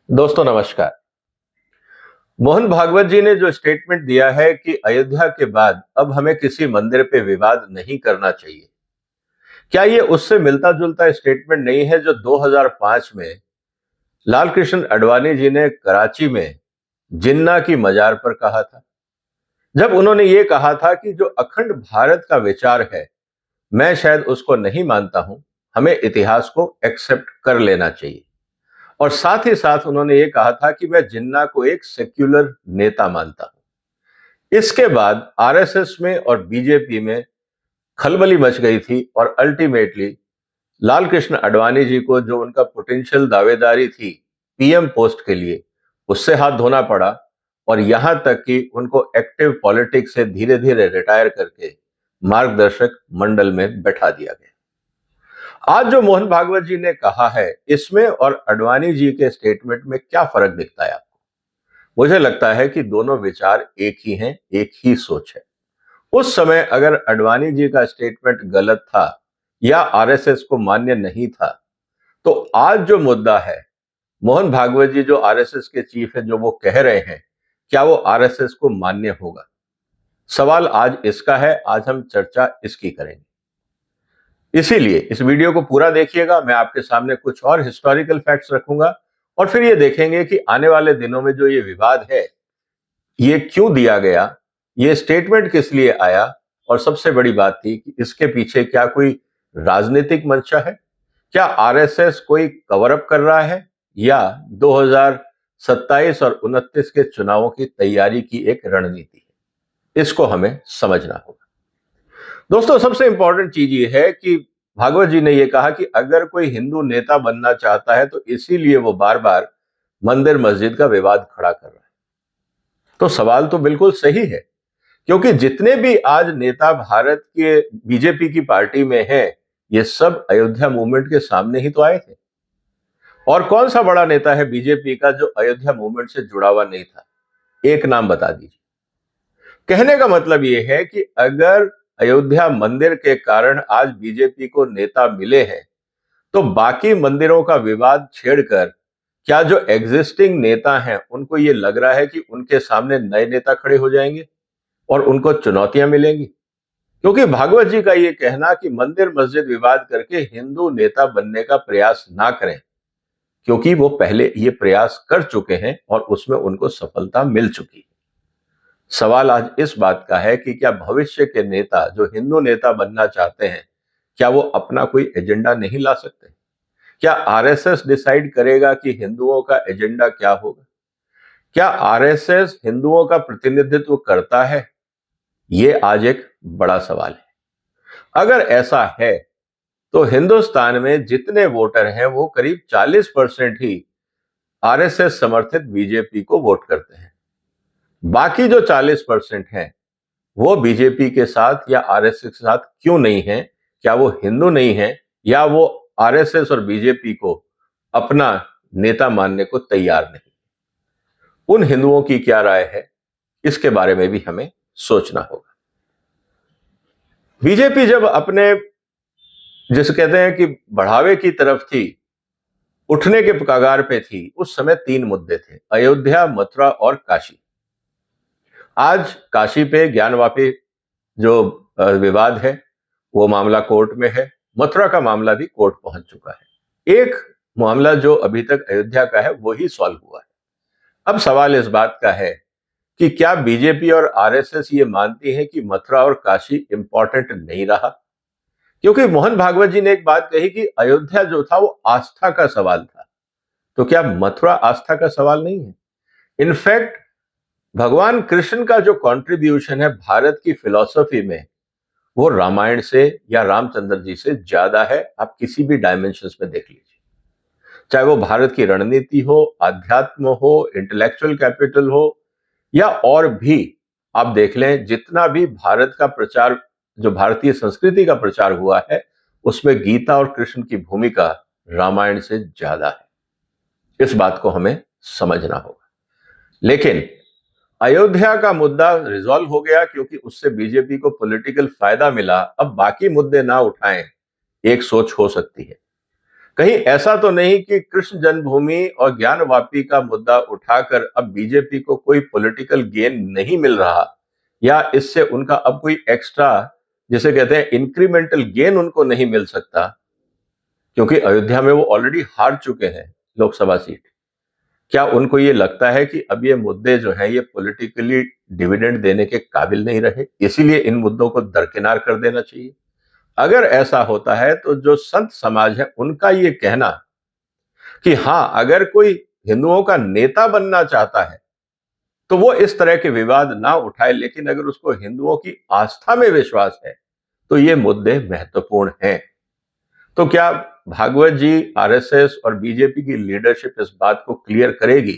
दोस्तों नमस्कार। मोहन भागवत जी ने जो स्टेटमेंट दिया है कि अयोध्या के बाद अब हमें किसी मंदिर पे विवाद नहीं करना चाहिए, क्या ये उससे मिलता जुलता स्टेटमेंट नहीं है जो 2005 में लाल कृष्ण अडवाणी जी ने कराची में जिन्ना की मजार पर कहा था, जब उन्होंने ये कहा था कि जो अखंड भारत का विचार है, मैं शायद उसको नहीं मानता हूं, हमें इतिहास को एक्सेप्ट कर लेना चाहिए। और साथ ही साथ उन्होंने ये कहा था कि मैं जिन्ना को एक सेक्युलर नेता मानता हूं। इसके बाद आरएसएस में और बीजेपी में खलबली मच गई थी और अल्टीमेटली लाल कृष्ण अडवाणी जी को जो उनका पोटेंशियल दावेदारी थी पीएम पोस्ट के लिए, उससे हाथ धोना पड़ा और यहां तक कि उनको एक्टिव पॉलिटिक्स से धीरे धीरे रिटायर करके मार्गदर्शक मंडल में बैठा दिया गया। आज जो मोहन भागवत जी ने कहा है, इसमें और अडवाणी जी के स्टेटमेंट में क्या फर्क दिखता है आपको? मुझे लगता है कि दोनों विचार एक ही हैं, एक ही सोच है। उस समय अगर अडवाणी जी का स्टेटमेंट गलत था या आरएसएस को मान्य नहीं था, तो आज जो मुद्दा है, मोहन भागवत जी जो आरएसएस के चीफ है, जो वो कह रहे हैं, क्या वो आरएसएस को मान्य होगा? सवाल आज इसका है, आज हम चर्चा इसकी करेंगे। इसीलिए इस वीडियो को पूरा देखिएगा। मैं आपके सामने कुछ और हिस्टोरिकल फैक्ट्स रखूंगा और फिर ये देखेंगे कि आने वाले दिनों में जो ये विवाद है, ये क्यों दिया गया, ये स्टेटमेंट किस लिए आया, और सबसे बड़ी बात थी कि इसके पीछे क्या कोई राजनीतिक मंशा है? क्या आरएसएस कोई कवर अप कर रहा है या 2027 और 29 के चुनावों की तैयारी की एक रणनीति है? इसको हमें समझना होगा। दोस्तों, सबसे इंपॉर्टेंट चीज ये है कि भागवत जी ने यह कहा कि अगर कोई हिंदू नेता बनना चाहता है तो इसीलिए वो बार बार मंदिर मस्जिद का विवाद खड़ा कर रहा है। तो सवाल तो बिल्कुल सही है, क्योंकि जितने भी आज नेता भारत के बीजेपी की पार्टी में हैं, ये सब अयोध्या मूवमेंट के सामने ही तो आए थे। और कौन सा बड़ा नेता है बीजेपी का जो अयोध्या मूवमेंट से जुड़ा हुआ नहीं था? एक नाम बता दीजिए। कहने का मतलब यह है कि अगर अयोध्या मंदिर के कारण आज बीजेपी को नेता मिले हैं, तो बाकी मंदिरों का विवाद छेड़कर क्या जो एग्जिस्टिंग नेता हैं उनको ये लग रहा है कि उनके सामने नए नेता खड़े हो जाएंगे और उनको चुनौतियां मिलेंगी? क्योंकि भागवत जी का ये कहना कि मंदिर मस्जिद विवाद करके हिंदू नेता बनने का प्रयास ना करें, क्योंकि वो पहले ये प्रयास कर चुके हैं और उसमें उनको सफलता मिल चुकी है। सवाल आज इस बात का है कि क्या भविष्य के नेता जो हिंदू नेता बनना चाहते हैं, क्या वो अपना कोई एजेंडा नहीं ला सकते? क्या आरएसएस डिसाइड करेगा कि हिंदुओं का एजेंडा क्या होगा? क्या आरएसएस हिंदुओं का प्रतिनिधित्व करता है? ये आज एक बड़ा सवाल है। अगर ऐसा है तो हिंदुस्तान में जितने वोटर हैं वो करीब 40% ही आरएसएस समर्थित बीजेपी को वोट करते हैं। बाकी जो 40% हैं वो बीजेपी के साथ या आरएसएस के साथ क्यों नहीं है? क्या वो हिंदू नहीं है या वो आरएसएस और बीजेपी को अपना नेता मानने को तैयार नहीं? उन हिंदुओं की क्या राय है, इसके बारे में भी हमें सोचना होगा। बीजेपी जब अपने, जिसे कहते हैं कि बढ़ावे की तरफ थी, उठने के कगार पे थी, उस समय तीन मुद्दे थे: अयोध्या, मथुरा और काशी। आज काशी पे ज्ञानवापी जो विवाद है, वो मामला कोर्ट में है। मथुरा का मामला भी कोर्ट पहुंच चुका है। एक मामला जो अभी तक अयोध्या का है वो ही सॉल्व हुआ है। अब सवाल इस बात का है कि क्या बीजेपी और आरएसएस ये मानती है कि मथुरा और काशी इंपॉर्टेंट नहीं रहा? क्योंकि मोहन भागवत जी ने एक बात कही कि अयोध्या जो था वो आस्था का सवाल था, तो क्या मथुरा आस्था का सवाल नहीं है? इनफैक्ट भगवान कृष्ण का जो कंट्रीब्यूशन है भारत की फिलॉसफी में, वो रामायण से या रामचंद्र जी से ज्यादा है। आप किसी भी डायमेंशंस में देख लीजिए, चाहे वो भारत की रणनीति हो, अध्यात्म हो, इंटेलेक्चुअल कैपिटल हो, या और भी आप देख लें, जितना भी भारत का प्रचार, जो भारतीय संस्कृति का प्रचार हुआ है, उसमें गीता और कृष्ण की भूमिका रामायण से ज्यादा है। इस बात को हमें समझना होगा। लेकिन अयोध्या का मुद्दा रिजॉल्व हो गया क्योंकि उससे बीजेपी को पॉलिटिकल फायदा मिला। अब बाकी मुद्दे ना उठाएं, एक सोच हो सकती है। कहीं ऐसा तो नहीं कि कृष्ण जन्मभूमि और ज्ञानवापी का मुद्दा उठाकर अब बीजेपी को कोई पॉलिटिकल गेन नहीं मिल रहा, या इससे उनका अब कोई एक्स्ट्रा, जिसे कहते हैं इंक्रीमेंटल गेन, उनको नहीं मिल सकता, क्योंकि अयोध्या में वो ऑलरेडी हार चुके हैं लोकसभा सीट। क्या उनको ये लगता है कि अब ये मुद्दे जो हैं ये पॉलिटिकली डिविडेंड देने के काबिल नहीं रहे, इसीलिए इन मुद्दों को दरकिनार कर देना चाहिए? अगर ऐसा होता है तो जो संत समाज है उनका ये कहना कि हां, अगर कोई हिंदुओं का नेता बनना चाहता है तो वो इस तरह के विवाद ना उठाए, लेकिन अगर उसको हिंदुओं की आस्था में विश्वास है तो ये मुद्दे महत्वपूर्ण हैं। तो क्या भागवत जी, आरएसएस और बीजेपी की लीडरशिप इस बात को क्लियर करेगी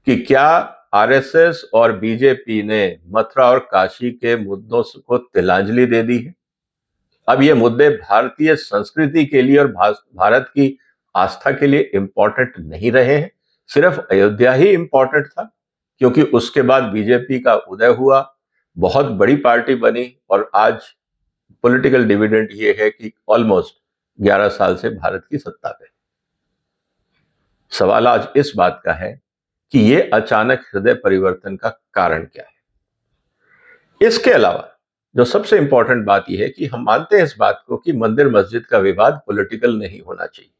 कि क्या आरएसएस और बीजेपी ने मथुरा और काशी के मुद्दों को तिलांजलि दे दी है? अब ये मुद्दे भारतीय संस्कृति के लिए और भारत की आस्था के लिए इंपॉर्टेंट नहीं रहे हैं। सिर्फ अयोध्या ही इंपॉर्टेंट था, क्योंकि उसके बाद बीजेपी का उदय हुआ, बहुत बड़ी पार्टी बनी, और आज पॉलिटिकल डिविडेंड ये है कि ऑलमोस्ट 11 साल से भारत की सत्ता पे। सवाल आज इस बात का है कि ये अचानक हृदय परिवर्तन का कारण क्या है? इसके अलावा जो सबसे इंपॉर्टेंट बात यह है कि हम मानते हैं इस बात को कि मंदिर मस्जिद का विवाद पॉलिटिकल नहीं होना चाहिए।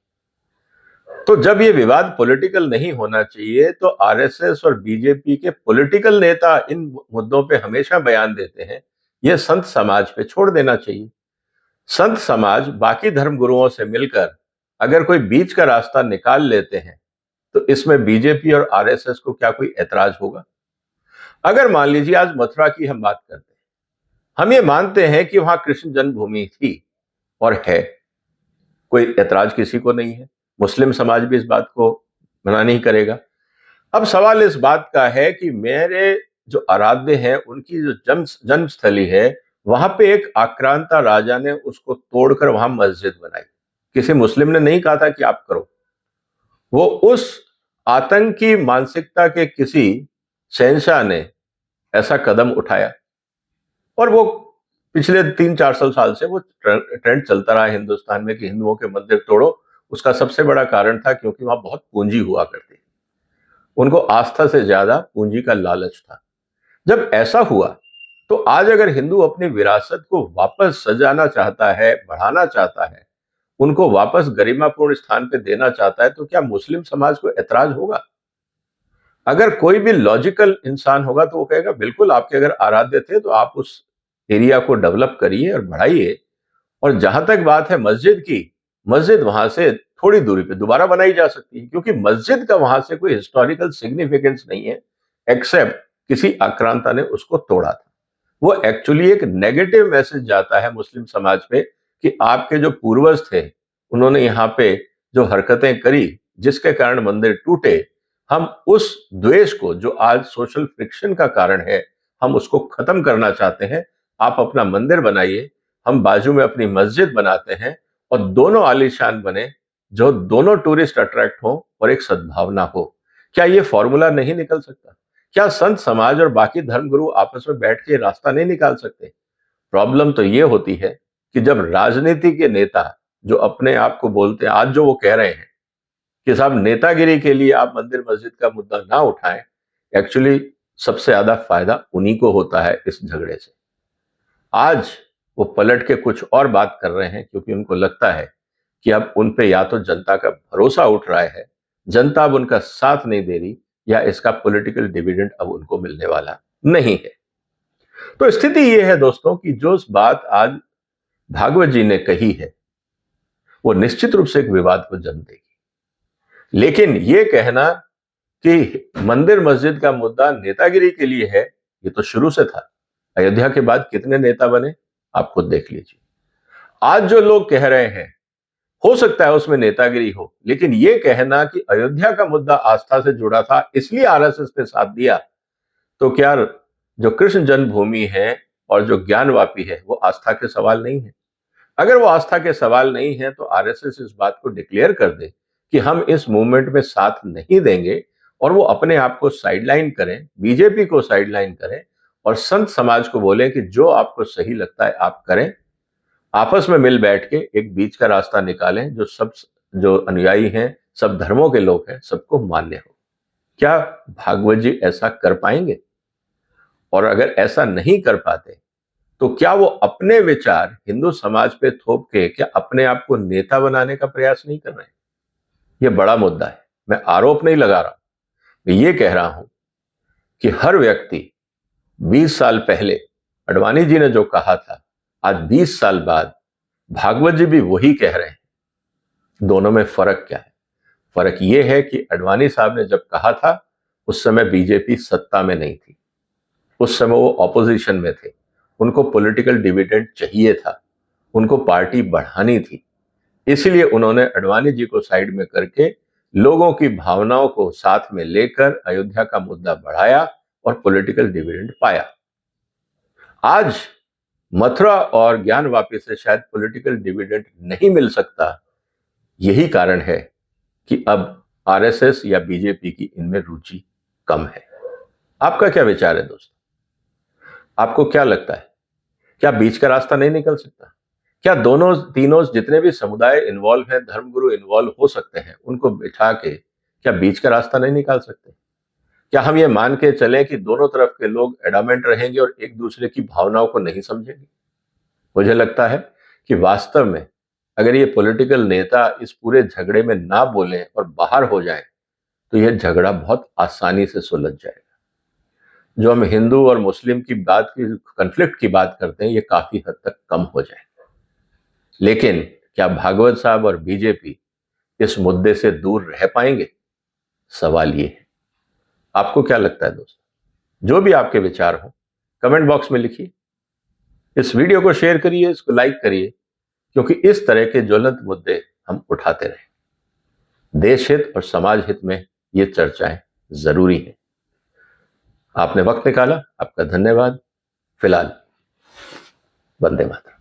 तो जब ये विवाद पॉलिटिकल नहीं होना चाहिए तो आरएसएस और बीजेपी के पॉलिटिकल नेता इन मुद्दों पे हमेशा बयान देते हैं, यह संत समाज पे छोड़ देना चाहिए। संत समाज बाकी धर्मगुरुओं से मिलकर अगर कोई बीच का रास्ता निकाल लेते हैं तो इसमें बीजेपी और आरएसएस को क्या कोई ऐतराज होगा? अगर मान लीजिए आज मथुरा की हम बात करते हैं, हम ये मानते हैं कि वहां कृष्ण जन्मभूमि थी और है, कोई ऐतराज किसी को नहीं है, मुस्लिम समाज भी इस बात को मना नहीं करेगा। अब सवाल इस बात का है कि मेरे जो आराध्य हैं उनकी जो जन्मस्थली है, वहां पे एक आक्रांता राजा ने उसको तोड़कर वहां मस्जिद बनाई। किसी मुस्लिम ने नहीं कहा था कि आप करो, वो उस आतंकी मानसिकता के किसी शहंशाह ने ऐसा कदम उठाया, और वो पिछले 3-400 साल से वो ट्रेंड चलता रहा हिंदुस्तान में कि हिंदुओं के मंदिर तोड़ो। उसका सबसे बड़ा कारण था क्योंकि वहां बहुत पूंजी हुआ करती, उनको आस्था से ज्यादा पूंजी का लालच था। जब ऐसा हुआ तो आज अगर हिंदू अपनी विरासत को वापस सजाना चाहता है, बढ़ाना चाहता है, उनको वापस गरिमापूर्ण स्थान पे देना चाहता है, तो क्या मुस्लिम समाज को ऐतराज होगा? अगर कोई भी लॉजिकल इंसान होगा तो वो कहेगा बिल्कुल, आपके अगर आराध्य थे तो आप उस एरिया को डेवलप करिए और बढ़ाइए। और जहां तक बात है मस्जिद की, मस्जिद वहां से थोड़ी दूरी पे दोबारा बनाई जा सकती है, क्योंकि मस्जिद का वहां से कोई हिस्टोरिकल सिग्निफिकेंस नहीं है, एक्सेप्ट किसी आक्रांता ने उसको तोड़ा था। वो एक्चुअली एक नेगेटिव मैसेज जाता है मुस्लिम समाज पे कि आपके जो पूर्वज थे उन्होंने यहाँ पे जो हरकतें करी जिसके कारण मंदिर टूटे, हम उस द्वेष को जो आज सोशल फ्रिक्शन का कारण है, हम उसको खत्म करना चाहते हैं। आप अपना मंदिर बनाइए, हम बाजू में अपनी मस्जिद बनाते हैं, और दोनों आलीशान बने, जो दोनों टूरिस्ट अट्रैक्ट हो और एक सद्भावना हो। क्या ये फॉर्मूला नहीं निकल सकता? क्या संत समाज और बाकी धर्मगुरु आपस में बैठ के रास्ता नहीं निकाल सकते? प्रॉब्लम तो ये होती है कि जब राजनीति के नेता जो अपने आप को बोलते हैं, आज जो वो कह रहे हैं कि साहब नेतागिरी के लिए आप मंदिर मस्जिद का मुद्दा ना उठाएं, एक्चुअली सबसे ज्यादा फायदा उन्हीं को होता है इस झगड़े से। आज वो पलट के कुछ और बात कर रहे हैं, क्योंकि उनको लगता है कि अब उन पे या तो जनता का भरोसा उठ रहा है, जनता अब उनका साथ नहीं दे रही, या इसका पॉलिटिकल डिविडेंड अब उनको मिलने वाला नहीं है। तो स्थिति ये है दोस्तों कि जो बात आज भागवत जी ने कही है वो निश्चित रूप से एक विवाद को जन्म देगी, लेकिन ये कहना कि मंदिर मस्जिद का मुद्दा नेतागिरी के लिए है, ये तो शुरू से था। अयोध्या के बाद कितने नेता बने, आप खुद देख लीजिए। आज जो लोग कह रहे हैं हो सकता है उसमें नेतागिरी हो, लेकिन ये कहना कि अयोध्या का मुद्दा आस्था से जुड़ा था इसलिए आरएसएस ने साथ दिया, तो क्या जो कृष्ण जन्मभूमि है और जो ज्ञानवापी है वो आस्था के सवाल नहीं है? अगर वो आस्था के सवाल नहीं है तो आरएसएस इस बात को डिक्लेयर कर दे कि हम इस मूवमेंट में साथ नहीं देंगे, और वो अपने आप को साइडलाइन करें, बीजेपी को साइडलाइन करें, और संत समाज को बोले कि जो आपको सही लगता है आप करें, आपस में मिल बैठ के एक बीच का रास्ता निकालें जो सब जो अनुयायी हैं, सब धर्मों के लोग हैं, सबको मान्य हो। क्या भागवत जी ऐसा कर पाएंगे? और अगर ऐसा नहीं कर पाते तो क्या वो अपने विचार हिंदू समाज पे थोप के क्या अपने आप को नेता बनाने का प्रयास नहीं कर रहे हैं? ये बड़ा मुद्दा है। मैं आरोप नहीं लगा रहा, मैं ये कह रहा हूं कि हर व्यक्ति 20 साल पहले अडवाणी जी ने जो कहा था, आज 20 साल बाद भागवत जी भी वही कह रहे हैं। दोनों में फर्क क्या है? फर्क यह है कि अडवाणी साहब ने जब कहा था उस समय बीजेपी सत्ता में नहीं थी, उस समय वो ऑपोजिशन में थे, उनको पॉलिटिकल डिविडेंड चाहिए था, उनको पार्टी बढ़ानी थी। इसलिए उन्होंने अडवाणी जी को साइड में करके लोगों की भावनाओं को साथ में लेकर अयोध्या का मुद्दा बढ़ाया और पॉलिटिकल डिविडेंड पाया। आज मथुरा और ज्ञानवापी से शायद पॉलिटिकल डिविडेंड नहीं मिल सकता। यही कारण है कि अब आरएसएस या बीजेपी की इनमें रुचि कम है। आपका क्या विचार है दोस्तों? आपको क्या लगता है? क्या बीच का रास्ता नहीं निकल सकता? क्या दोनों तीनों जितने भी समुदाय इन्वॉल्व हैं, धर्मगुरु इन्वॉल्व हो सकते हैं, उनको बिठा के क्या बीच का रास्ता नहीं निकाल सकते? क्या हम ये मान के चलें कि दोनों तरफ के लोग एडामेंट रहेंगे और एक दूसरे की भावनाओं को नहीं समझेंगे? मुझे लगता है कि वास्तव में अगर ये पॉलिटिकल नेता इस पूरे झगड़े में ना बोलें और बाहर हो जाएं, तो यह झगड़ा बहुत आसानी से सुलझ जाएगा। जो हम हिंदू और मुस्लिम की बात की कन्फ्लिक्ट की बात करते हैं, ये काफी हद तक कम हो जाए। लेकिन क्या भागवत साहब और बीजेपी इस मुद्दे से दूर रह पाएंगे? सवाल ये है। आपको क्या लगता है दोस्तों? जो भी आपके विचार हो कमेंट बॉक्स में लिखिए। इस वीडियो को शेयर करिए, इसको लाइक करिए, क्योंकि इस तरह के ज्वलंत मुद्दे हम उठाते रहें। देश हित और समाज हित में ये चर्चाएं जरूरी है। आपने वक्त निकाला, आपका धन्यवाद। फिलहाल वंदे मातरम।